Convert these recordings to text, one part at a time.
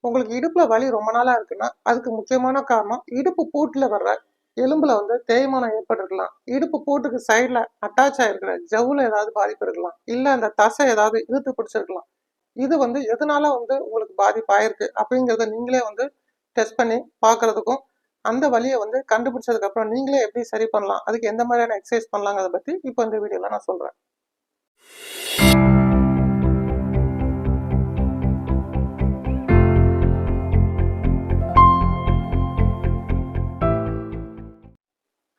உங்களுக்கு இடுப்புல வலி ரொம்ப நாளா இருக்குன்னா அதுக்கு முக்கியமான காரணம் இடுப்பு பூட்டுல வர்ற எலும்புல வந்து தேய்மானம் ஏற்பட்டிருக்கலாம். இடுப்பு பூட்டுக்கு சைடுல அட்டாச் ஆயிருக்கிற ஜவ்வுல ஏதாவது பாதிப்பு இருக்கலாம். இல்ல அந்த தசை ஏதாவது இழுத்து பிடிச்சிருக்கலாம். இது வந்து எதனால வந்து உங்களுக்கு பாதிப்பு ஆயிருக்கு அப்படிங்கிறத நீங்களே வந்து டெஸ்ட் பண்ணி பார்க்கறதுக்கும், அந்த வலியை வந்து கண்டுபிடிச்சதுக்கு அப்புறம் நீங்களே எப்படி சரி பண்ணலாம், அதுக்கு எந்த மாதிரியான எக்ஸசைஸ் பண்ணலாங்கிறத பத்தி இப்போ இந்த வீடியோல நான் சொல்றேன்.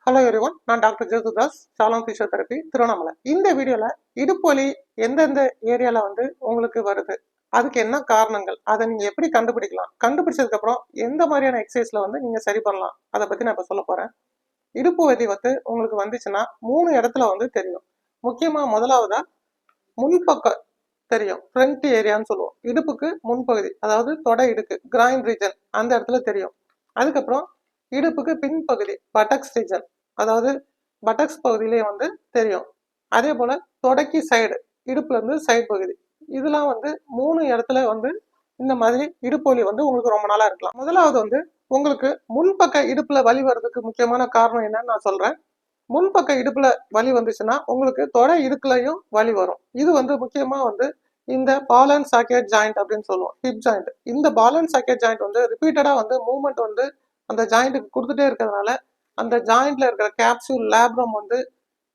ஹலோ எவ்ரிவன், நான் டாக்டர் ஜேசுதாஸ், சாலம் பிசியோதெரபி, திருவண்ணாமலை. இந்த வீடியோல இடுப்பு வலி எந்தெந்த ஏரியால வந்து உங்களுக்கு வருது, அதுக்கு என்ன காரணங்கள், அதை நீங்க எப்படி கண்டுபிடிக்கலாம், கண்டுபிடிச்சதுக்கு அப்புறம் எந்த மாதிரியான எக்ஸசைஸ்ல வந்து நீங்க சரி பண்ணலாம், அதை பத்தி நான் இப்ப சொல்ல போறேன். இடுப்பு வலி வந்து உங்களுக்கு வந்துச்சுன்னா 3 இடத்துல வந்து தெரியும். முக்கியமா முதலாவதா முன்பக்கம் தெரியும், ஃப்ரண்ட் ஏரியான்னு சொல்லுவோம். இடுப்புக்கு முன்பகுதி, அதாவது தொடை இடுக்கு, கிராயின் ரீஜன், அந்த இடத்துல தெரியும். அதுக்கப்புறம் இடுப்புக்கு பின்பகுதி, பட்டக்ஸ் ரீஜன், அதாவது பட்டக்ஸ் பகுதியிலே வந்து தெரியும். அதே போல தொடக்கி சைடு, இடுப்புல இருந்து சைடு பகுதி, இதெல்லாம் வந்து 3 இடத்துல வந்து இந்த மாதிரி இடுப்பு வலி வந்து உங்களுக்கு ரொம்ப நாளா இருக்கலாம். முதலாவது வந்து உங்களுக்கு முன்பக்க இடுப்புல வலி வர்றதுக்கு முக்கியமான காரணம் என்னன்னு நான் சொல்றேன். முன்பக்க இடுப்புல வலி வந்துச்சுன்னா உங்களுக்கு தொடை இடுக்குலையும் வலி வரும். இது வந்து முக்கியமா வந்து இந்த பால் அண்ட் சாக்கெட் ஜாயிண்ட் அப்படின்னு சொல்லுவோம், ஹிப் ஜாயிண்ட். இந்த பால் அண்ட் சாக்கெட் ஜாயிண்ட் வந்து ரிப்பீட்டடா வந்து மூவ்மெண்ட் வந்து அந்த ஜாயிண்ட்டுக்கு கொடுத்துட்டே இருக்கிறதுனால அந்த ஜாயிண்ட்ல இருக்கிற கேப்சூல் லேப்ரம் வந்து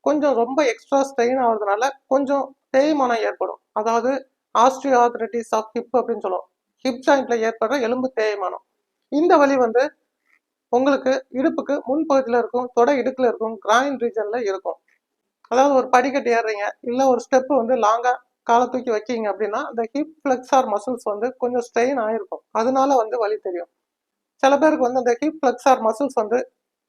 கொஞ்சம் ரொம்ப எக்ஸ்ட்ரா ஸ்ட்ரெயின் ஆகுறதுனால கொஞ்சம் தேய்மானம் ஏற்படும். அதாவது ஆஸ்ட்ரியோ ஆர்த்ரைட்டிஸ் ஆஃப் ஹிப் அப்படின்னு சொல்லுவோம். ஹிப் ஜாயிண்ட்ல ஏற்படுற எலும்பு தேய்மானம். இந்த வலி வந்து உங்களுக்கு இடுப்புக்கு முன்பகுதியில் இருக்கும், தொடை இடுக்குல இருக்கும், கிராயின் ரீஜன்ல இருக்கும். அதாவது ஒரு படிக்கட்டு ஏறுறீங்க, இல்லை ஒரு ஸ்டெப் வந்து லாங்கா காலை தூக்கி வைக்கிங்க அப்படின்னா அந்த ஹிப் ஃபிளெக்ஸார் மசில்ஸ் வந்து கொஞ்சம் ஸ்ட்ரெயின் ஆயிருக்கும். அதனால வந்து வலி தெரியும். சில பேருக்கு வந்து அந்த ஹிப் ஃபிளெக்ஸார் மசில்ஸ் வந்து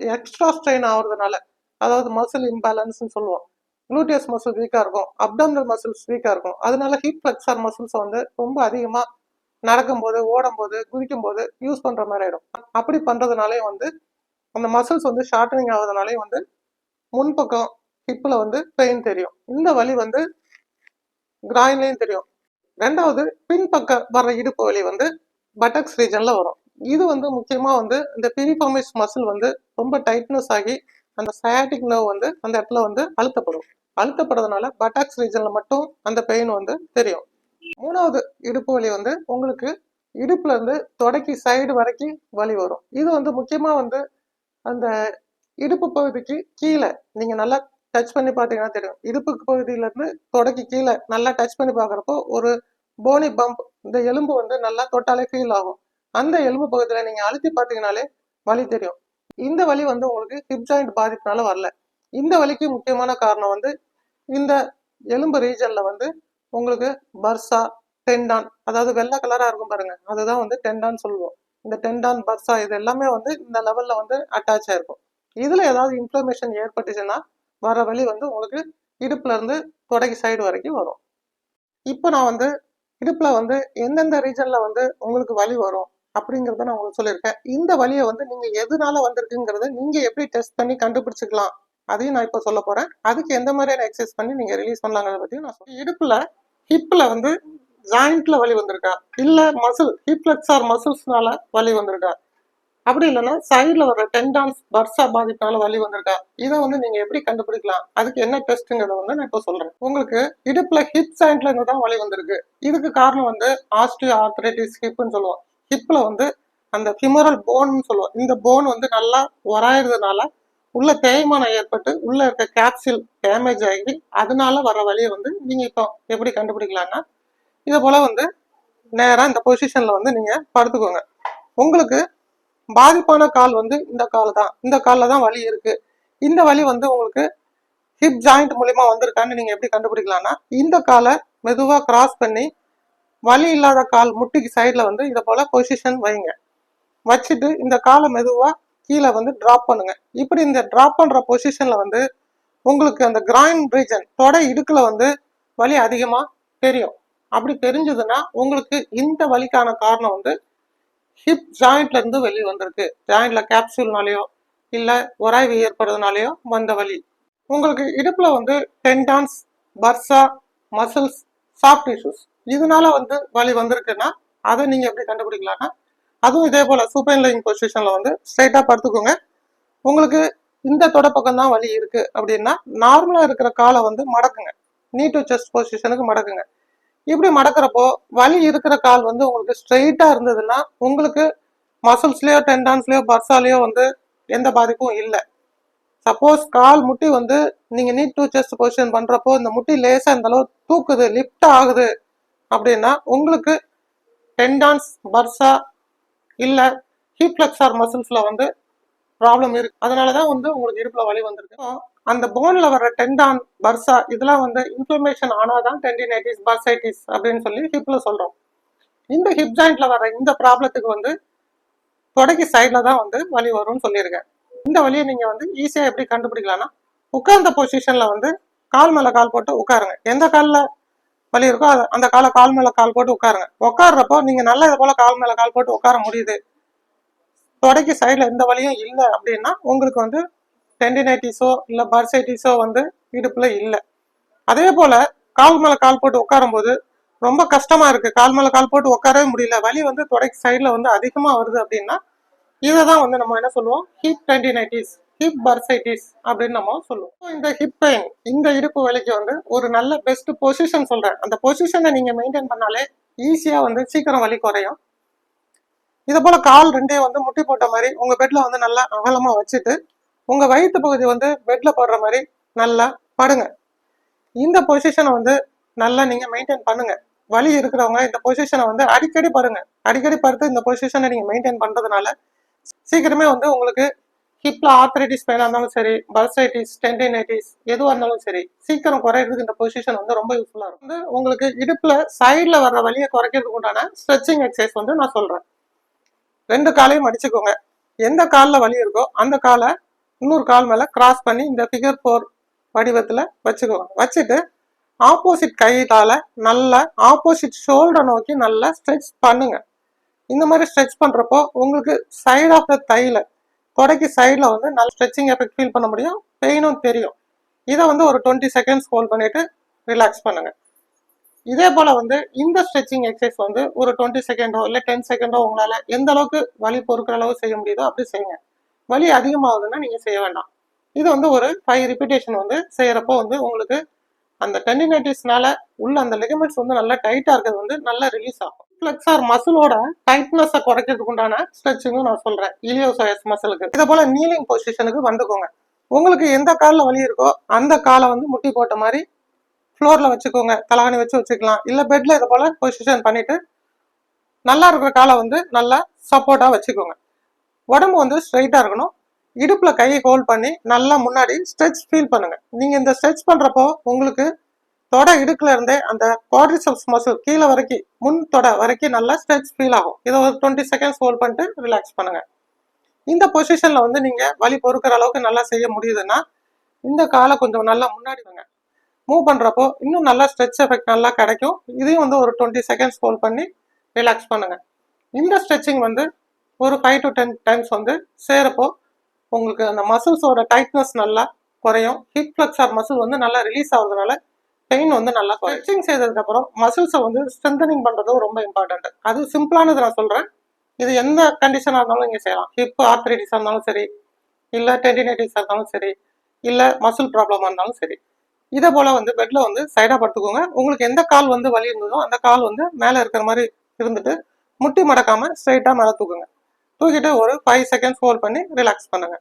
எக்ஸ்ட்ரா ஸ்ட்ரெயின் ஆகுறதுனால, அதாவது மசில் இம்பேலன்ஸ்னு சொல்லுவோம். குளூட்டியஸ் மசில் வீக்கா இருக்கும், அப்டாமினல் மசில்ஸ் வீக்கா இருக்கும். அதனால ஹிப் ஃபிளெக்ஸார் மசில்ஸ் வந்து ரொம்ப அதிகமா நடக்கும்போது, ஓடும்போது, குதிக்கும்போது யூஸ் பண்ற மாதிரி ஆயிடும். அப்படி பண்றதுனாலே வந்து அந்த மசில்ஸ் வந்து ஷார்டனிங் ஆகுறதுனாலே வந்து முன்பக்கம் ஹிப்ல வந்து பெயின் தெரியும். இந்த வலி வந்து கிராயின்லயும் தெரியும். ரெண்டாவது பின்பக்க வர்ற இடுப்பு வலி வந்து பட்டக்ஸ் ரீஜன்ல வரும். இது வந்து முக்கியமா வந்து இந்த பிரிஃபார்மிஸ் மசில் வந்து ரொம்ப டைட்னஸ் ஆகி அந்த சயாட்டிக் நர்வ் வந்து அந்த இடத்துல வந்து அழுத்தப்படுறதுனால பட்டாக்ஸ் ரீஜன்ல மட்டும் அந்த பெயின் வந்து தெரியும். மூணாவது இடுப்பு வலி வந்து உங்களுக்கு இடுப்புல இருந்து தொடக்கி சைடு வரைக்கும் வலி வரும். இது வந்து முக்கியமா வந்து அந்த இடுப்பு பகுதிக்கு கீழே நீங்க நல்லா டச் பண்ணி பார்த்தீங்கன்னா தெரியும். இடுப்பு பகுதியில இருந்து தொடக்கி கீழே நல்லா டச் பண்ணி பார்க்குறப்போ ஒரு போனி பம்ப், இந்த எலும்பு வந்து நல்லா தொட்டாலே ஃபீல் ஆகும். அந்த எலும்பு பகுதியில் நீங்க அழுத்தி பார்த்தீங்கனாலே வலி தெரியும். இந்த வலி வந்து உங்களுக்கு ஹிப் ஜாயிண்ட் பாதிப்புனால வரல. இந்த வலிக்கு முக்கியமான காரணம் வந்து இந்த எலும்பு ரீஜன்ல வந்து உங்களுக்கு பர்சா, டெண்டான், அதாவது வெள்ளை கலரா இருக்கும் பாருங்க, அதுதான் வந்து டெண்டான் சொல்லுவோம். இந்த டெண்டான், பர்சா இது எல்லாமே வந்து இந்த லெவல்ல வந்து அட்டாச் ஆயிருக்கும். இதுல ஏதாவது இன்ஃப்ளமேஷன் ஏற்பட்டுச்சுன்னா வர வலி வந்து உங்களுக்கு இடுப்புல இருந்து தொடக்கி சைடு வரைக்கும் வரும். இப்போ நான் வந்து இடுப்புல வந்து எந்தெந்த ரீஜன்ல வந்து உங்களுக்கு வலி வரும் அப்படிங்கிறத நான் உங்களுக்கு சொல்லியிருக்கேன். இந்த வலியை வந்து நீங்க எதனால வந்திருக்குங்கிறத நீங்க எப்படி டெஸ்ட் பண்ணி கண்டுபிடிச்சிக்கலாம், அதையும் நான் இப்போ சொல்ல போறேன். அதுக்கு எந்த மாதிரியான எக்ஸசைஸ் பண்ணி நீங்க ரிலீஸ் பண்ணலாங்கிறத பத்தியும் நான் சொல்றேன். இடுப்புல ஹிப்ல வந்து ஜாயிண்ட்ல வலி வந்திருக்கா, இல்ல மசில் ஹிப் ஃபிளெக்ஸார் மசில்ஸ்னால வலி வந்திருக்கா, அப்படி இல்லைன்னா சைட்ல வர டெண்டான்ஸ், பர்சா பாதிப்புனால வலி வந்திருக்கா, இதை வந்து நீங்க எப்படி கண்டுபிடிக்கலாம், அதுக்கு என்ன டெஸ்ட்ங்கிறத வந்து நான் இப்போ சொல்றேன். உங்களுக்கு இடுப்புல ஹிப் ஜாயிண்ட்ல இருந்து தான் வலி வந்திருக்கு. இதுக்கு காரணம் வந்து ஆஸ்ட்ரியோ ஆர்த்ரைட்டிஸ் ஹிப்னு சொல்லுவோம். ஹிப்ல வந்து அந்த ஃபிமரல் போன்னு சொல்லுவோம். இந்த போன் வந்து நல்லா உராயிறதுனால உள்ள தேய்மானம் ஏற்பட்டு உள்ள இருக்க கேப்சில் டேமேஜ் ஆகி அதனால வர வலியை வந்து நீங்க இப்போ எப்படி கண்டுபிடிக்கலாம்னா, இதை போல வந்து நேரா இந்த பொசிஷன்ல வந்து நீங்க படுத்துக்கோங்க. உங்களுக்கு பாதிப்பான கால் வந்து இந்த கால் தான், இந்த காலில் தான் வலி இருக்கு. இந்த வலி வந்து உங்களுக்கு ஹிப் ஜாயிண்ட் மூலியமா வந்திருக்கான்னு நீங்க எப்படி கண்டுபிடிக்கலாம்னா, இந்த காலை மெதுவா கிராஸ் பண்ணி வலி இல்லாத கால் முட்டிக்கு சைட்ல வந்து இதை போல பொசிஷன் வைங்க. வச்சுட்டு இந்த காலை மெதுவா கீழே வந்து டிராப் பண்ணுங்க. இப்படி இந்த டிராப் பண்ற பொசிஷன்ல வந்து உங்களுக்கு அந்த கிராயின் ரீஜன், தொடை இடுக்குல வந்து வலி அதிகமா தெரியும். அப்படி தெரிஞ்சதுன்னா உங்களுக்கு இந்த வலிக்கான காரணம் வந்து ஹிப் ஜாயிண்ட்ல இருந்து வெளியே வந்திருக்கு. ஜாயிண்ட்ல கேப்சூல்னாலேயோ இல்ல உராய்வு ஏற்படுறதுனாலயோ வந்த வலி. உங்களுக்கு இடுப்புல வந்து tendons, Bursa, muscles, soft tissues இதனால வந்து வலி வந்திருக்குன்னா அதை நீங்க எப்படி கண்டுபிடிக்கலாம்னா, அதுவும் இதே போல சூப்பைன் லையிங் பொசிஷன்ல வந்து ஸ்ட்ரைட்டா படுத்துக்கோங்க. உங்களுக்கு இந்த தொடப்பக்கம் தான் வலி இருக்கு அப்படின்னா நார்மலா இருக்கிற காலை வந்து மடக்குங்க. நீ டு செஸ்ட் பொசிஷனுக்கு மடக்குங்க. இப்படி மடக்கிறப்போ வலி இருக்கிற கால் வந்து உங்களுக்கு ஸ்ட்ரெயிட்டா இருந்ததுன்னா உங்களுக்கு மசில்ஸ்லயோ டெண்டான்ஸ்லயோ பர்சாலேயோ வந்து எந்த பாதிப்பும் இல்லை. சப்போஸ் கால் முட்டி வந்து நீங்க நீட் டு செஸ்ட் பொசிஷன் பண்றப்போ இந்த முட்டி லேசா இந்த அளவு தூக்குது, லிப்ட் ஆகுது அப்படின்னா உங்களுக்கு டெண்டான்ஸ், பர்சா இல்ல ஹிப் ஃப்ளெக்ஸார் மசில்ஸ்ல வந்து ப்ராப்ளம் இருக்கு. அதனாலதான் வந்து உங்களுக்கு இடுப்புல வலி வந்திருக்கு. அந்த போன்ல வர டெண்டான், பர்சா இதெல்லாம் வந்து இன்ஃப்ளமேஷன் ஆனாதான் டெண்டினைட்டிஸ், பர்சைட்டிஸ் அப்படின்னு சொல்லி ஹிப்ல சொல்றோம். இந்த ஹிப் ஜாயிண்ட்ல வர இந்த ப்ராப்ளத்துக்கு வந்து தொடக்கி சைட்ல தான் வந்து வலி வரும்னு சொல்லியிருக்கேன். இந்த வலியை நீங்க வந்து ஈஸியா எப்படி கண்டுபிடிக்கலாம்னா, உட்கார்ந்த பொசிஷன்ல வந்து கால் மேல கால் போட்டு உட்காருங்க. எந்த கால்ல வலி இருக்கோ அந்த கால் மேல கால் போட்டு உட்காருங்க. உட்கார்றப்போ நீங்க நல்லா இது போல கால் மேல கால் போட்டு உட்கார முடியுது, தொடக்கி சைட்ல எந்த வலியும் இல்லை அப்படின்னா உங்களுக்கு வந்து டெண்டினைட்டிஸோ இல்ல பர்சைட்டிஸோ வந்து இடுப்புல இல்லை. அதே போல கால் மேல கால் போட்டு உட்காரும் போது ரொம்ப கஷ்டமா இருக்கு, கால் மேல கால் போட்டு உட்காரவே முடியல, வலி வந்து தொடக்கி சைட்ல வந்து அதிகமா வருது அப்படின்னா இதைதான் வந்து நம்ம என்ன சொல்லுவோம், ஹிப் டெண்டினைட்டிஸ், ஹிப் பர்சைட்டிஸ் அப்படின்னு நம்ம சொல்லுவோம். இந்த ஹிப் பெயின், இந்த இடுப்பு வலிக்கு வந்து ஒரு நல்ல பெஸ்ட் பொசிஷன் சொல்றேன். அந்த பொசிஷனை நீங்க மெயின்டைன் பண்ணாலே ஈஸியா வந்து சீக்கிரம் வலி குறையும். இதை போல கால் ரெண்டே வந்து முட்டி போட்ட மாதிரி உங்க பெட்ல வந்து நல்லா அகலமா வச்சுட்டு உங்க வயிற்று பகுதி வந்து பெட்ல போடுற மாதிரி நல்லா படுங்க. இந்த பொசிஷனை வந்து நல்லா நீங்க மெயின்டைன் பண்ணுங்க. வலி இருக்கிறவங்க இந்த பொசிஷனை வந்து அடிக்கடி படுங்க. அடிக்கடி படுத்து இந்த பொசிஷனை நீங்க மெயின்டைன் பண்றதுனால சீக்கிரமே வந்து உங்களுக்கு ஹிப்ல ஆர்த்ரைட்டிஸ் பெயினா இருந்தாலும் சரி, பர்சைட்டிஸ், டெண்டினைட்டிஸ் எதுவாக இருந்தாலும் சரி சீக்கிரம் குறையிறதுக்கு இந்த பொசிஷன் வந்து ரொம்ப யூஸ்ஃபுல்லா இருக்கும். வந்து உங்களுக்கு இடுப்புல சைட்ல வர்ற வலியை குறைக்கிறதுக்கு உண்டான ஸ்ட்ரெச்சிங் எக்ஸசைஸ் வந்து நான் சொல்றேன். ரெண்டு காலையும் அடிச்சுக்கோங்க. எந்த காலில் வலி இருக்கோ அந்த காலை இன்னொரு கால் மேல கிராஸ் பண்ணி இந்த ஃபிகர் 4 வடிவத்துல வச்சுக்கோங்க. வச்சுட்டு ஆப்போசிட் கையிலால நல்லா ஆப்போசிட் ஷோல்டரை நோக்கி நல்லா ஸ்ட்ரெச் பண்ணுங்க. இந்த மாதிரி ஸ்ட்ரெச் பண்றப்போ உங்களுக்கு சைட் ஆஃப் த தைல தொடக்கி சைட்ல வந்து நல்ல ஸ்ட்ரெச்சிங் எஃபெக்ட் ஃபீல் பண்ண முடியும், பெயினும் தெரியும். இதை வந்து ஒரு 20 செகண்ட்ஸ் ஹோல்ட் பண்ணிட்டு ரிலாக்ஸ் பண்ணுங்க. இதே போல வந்து இந்த ஸ்ட்ரெச்சிங் எக்ஸசைஸ் வந்து ஒரு 20 செகண்டோ இல்லை 10 செகண்டோ உங்களால எந்த அளவுக்கு வலி பொறுக்கிற அளவு செய்ய முடியுதோ அப்படி செய்யுங்க. வலி அதிகமாகுதுன்னா நீங்க செய்ய வேண்டாம். இது வந்து ஒரு 5 ரிப்பீட்டேஷன் வந்து செய்யறப்போ வந்து உங்களுக்கு அந்த டெண்டினைட்டிஸ்னால உள்ள அந்த லிகமெண்ட்ஸ் வந்து நல்லா டைட்டா இருக்கிறது வந்து நல்லா ரிலீஸ் ஆகும். ஃப்ளெக்ஸார் மசிலோட டைட்னஸை குறைக்கிறதுக்கு உண்டான ஸ்ட்ரெச்சிங்கும் நான் சொல்றேன் இலியோசையஸ் மசிலுக்கு. இதே போல நீலிங் பொசிஷனுக்கு வந்துக்கோங்க. உங்களுக்கு எந்த காலில் வலி இருக்கோ அந்த காலை வந்து முட்டி போட்ட மாதிரி ஃப்ளோர்ல வச்சுக்கோங்க. தலகாணி வச்சு வச்சுக்கலாம், இல்ல பெட்ல இதை போல பொசிஷன் பண்ணிட்டு நல்லா இருக்கிற காலை வந்து நல்லா சப்போர்ட்டா வச்சுக்கோங்க. உடம்பு வந்து ஸ்ட்ரைட்டா இருக்கணும். இடுப்புல கையை ஹோல்ட் பண்ணி நல்லா முன்னாடி ஸ்ட்ரெச் ஃபீல் பண்ணுங்க. நீங்க இந்த ஸ்ட்ரெச் பண்றப்போ உங்களுக்கு தொடை இடுக்குல இருந்தே அந்த குவாட்ரிசெப்ஸ் மசில் கீழே வரைக்கும் முன் தொடை வரைக்கும் நல்லா ஸ்ட்ரெச் ஃபீல் ஆகும். இதை ஒரு 20 செகண்ட்ஸ் ஹோல்ட் பண்ணிட்டு ரிலாக்ஸ் பண்ணுங்க. இந்த பொசிஷன்ல வந்து நீங்க வலி பொறுக்கிற அளவுக்கு நல்லா செய்ய முடியுதுன்னா இந்த காலை கொஞ்சம் நல்லா முன்னாடி வாங்க. மூவ் பண்றப்போ இன்னும் நல்லா ஸ்ட்ரெச் எஃபெக்ட் நல்லா கிடைக்கும். இதையும் வந்து ஒரு 20 செகண்ட்ஸ் ஹோல்ட் பண்ணி ரிலாக்ஸ் பண்ணுங்க. இந்த ஸ்ட்ரெச்சிங் வந்து ஒரு 5 to 10 டைம்ஸ் வந்து செய்யறப்போ உங்களுக்கு அந்த மசில்ஸோட டைட்னஸ் நல்லா குறையும். ஹிப் ஃப்ளெக்ஸார் மசில் வந்து நல்லா ரிலீஸ் ஆகுறதுனால பெயின் வந்து நல்லா ஸ்ட்ரெச்சிங் செய்ததுக்கு அப்புறம் மசில்ஸை வந்து ஸ்ட்ரென்தனிங் பண்றதும் ரொம்ப இம்பார்ட்டன்ட். அது சிம்பிளானது நான் சொல்றேன். இது எந்த கண்டிஷனா இருந்தாலும் நீங்க செய்யலாம். ஹிப் ஆர்த்ரைட்டிஸா இருந்தாலும் சரி, இல்ல டெண்டினைட்டிஸா இருந்தாலும் சரி, இல்ல மசில் ப்ராப்ளமா இருந்தாலும் சரி. இதே போல வந்து பெட்ல வந்து சைடா படுத்துக்கோங்க. உங்களுக்கு எந்த கால் வந்து வலி இருந்ததோ அந்த கால் வந்து மேல இருக்கிற மாதிரி இருந்துட்டு முட்டி மடக்காம ஸ்ட்ரைட்டா மேல தூக்குங்க. தூக்கிட்டு ஒரு 5 செகண்ட்ஸ் ஹோல்ட் பண்ணி ரிலாக்ஸ் பண்ணுங்க.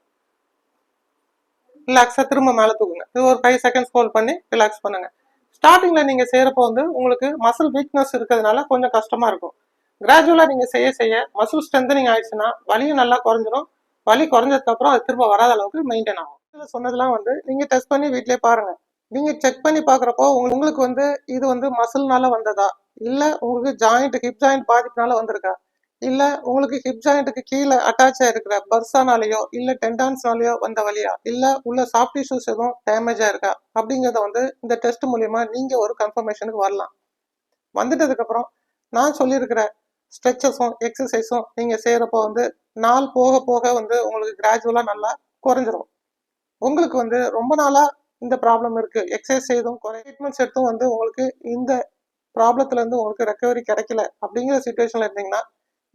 ரிலாக்ஸா திரும்ப மேல தூக்குங்க. இது ஒரு 5 செகண்ட்ஸ் ஹோல்ட் பண்ணி ரிலாக்ஸ் பண்ணுங்க. ஸ்டார்டிங்ல நீங்க செய்யறப்போ வந்து உங்களுக்கு மசில் வீக்னஸ் இருக்கிறதுனால கொஞ்சம் கஷ்டமா இருக்கும். கிராஜுவலா நீங்க செய்ய செய்ய மசில் ஸ்ட்ரென்தனிங் ஆயிடுச்சுன்னா வலியும் நல்லா குறைஞ்சிடும். வலி குறைஞ்சதுக்கு அப்புறம் அது திரும்ப வராத அளவுக்கு மெயின்டைன் ஆகும். சொன்னதெல்லாம் வந்து நீங்க டெஸ்ட் பண்ணி வீட்லயே பாருங்க. நீங்க செக் பண்ணி பாக்குறப்போ உங்களுக்கு வந்து இது வந்து மசில்னால வந்ததா, இல்ல உங்களுக்கு ஜாயிண்ட் ஹிப் ஜாயிண்ட் பாதிப்புனால வந்திருக்கா, இல்ல உங்களுக்கு ஹிப் ஜாயிண்ட்டுக்கு கீழே அட்டாச் ஆயிருக்கிற பர்சானாலேயோ இல்ல டெண்டான்ஸ்னாலேயோ வந்த வலியா, இல்ல உள்ள சாஃப்ட் டிஷ்யூஸ் எதுவும் டேமேஜ் ஆயிருக்கா அப்படிங்கிறத வந்து இந்த டெஸ்ட் மூலியமா நீங்க ஒரு கன்ஃபர்மேஷனுக்கு வரலாம். வந்துட்டதுக்கு அப்புறம் நான் சொல்லியிருக்கிற ஸ்ட்ரெச்சஸும் எக்ஸசைஸும் நீங்க செய்யறப்போ வந்து நாள் போக போக வந்து உங்களுக்கு கிராஜுவலா நல்லா குறைஞ்சிரும். உங்களுக்கு வந்து ரொம்ப நாளா இந்த ப்ராப்ளம் இருக்கு, எக்ஸசைஸ் செய்தும் ட்ரீட்மெண்ட்ஸ் எடுத்தும் வந்து உங்களுக்கு இந்த ப்ராப்ளத்துலேருந்து உங்களுக்கு ரெக்கவரி கிடைக்கல அப்படிங்கிற சுச்சுவேஷனில் இருந்தீங்கன்னா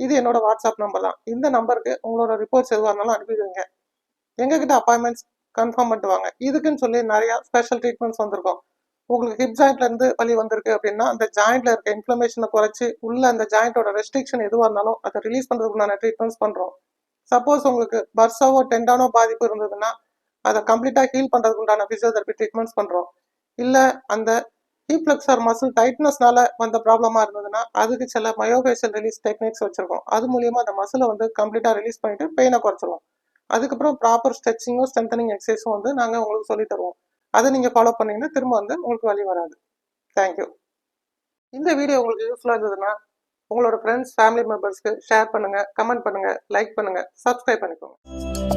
இது என்னோட வாட்ஸ்அப் நம்பர் தான். இந்த நம்பருக்கு உங்களோட ரிப்போர்ட்ஸ் எதுவாக இருந்தாலும் அனுப்பிடுவீங்க. எங்ககிட்ட அப்பாயின்மெண்ட்ஸ் கன்ஃபார்ம் பண்ணிட்டு வாங்க. இதுக்குன்னு சொல்லி நிறைய ஸ்பெஷல் ட்ரீட்மெண்ட்ஸ் வந்திருக்கும். உங்களுக்கு ஹிப் ஜாயிண்ட்லேருந்து வலி வந்திருக்கு அப்படின்னா அந்த ஜாயிண்ட்ல இருக்க இன்ஃப்ளமேஷனை குறைச்சி உள்ள அந்த ஜாயிண்டோட ரெஸ்ட்ரிக்ஷன் எதுவாக இருந்தாலும் அதை ரிலீஸ் பண்ணுறதுக்குண்டான ட்ரீட்மெண்ட்ஸ் பண்ணுறோம். சப்போஸ் உங்களுக்கு பர்ஸாவோ டெண்டானோ பாதிப்பு இருந்ததுன்னா அதை கம்ப்ளீட்டாக ஹீல் பண்ணுறதுக்கு உண்டான ஃபிசியோதெரபி ட்ரீட்மெண்ட்ஸ் பண்ணுறோம். இல்லை அந்த ஹீப் ஃப்ளெக்ஸர் மசில் டைட்னஸ்னால வந்த ப்ராப்ளமாக இருந்ததுன்னா அதுக்கு சில மயோஃபேஷியல் ரிலீஸ் டெக்னிக்ஸ் வச்சுருக்கோம். அது மூலியமாக அந்த மசிலை வந்து கம்ப்ளீட்டாக ரிலீஸ் பண்ணிட்டு பெயினை குறைச்சிடும். அதுக்கப்புறம் ப்ராப்பர் ஸ்ட்ரெச்சிங்கும் ஸ்ட்ரென்தனிங் எக்ஸசைஸும் வந்து நாங்கள் உங்களுக்கு சொல்லி தருவோம். அதை நீங்கள் ஃபாலோ பண்ணீங்கன்னா திரும்ப வந்து உங்களுக்கு வலி வராது. தேங்க்யூ. இந்த வீடியோ உங்களுக்கு யூஸ்ஃபுல்லாக இருந்ததுன்னா உங்களோட ஃப்ரெண்ட்ஸ் ஃபேமிலி மெம்பர்ஸ்க்கு ஷேர் பண்ணுங்கள், கமெண்ட் பண்ணுங்கள், லைக் பண்ணுங்கள், சப்ஸ்கிரைப் பண்ணிக்கோங்க.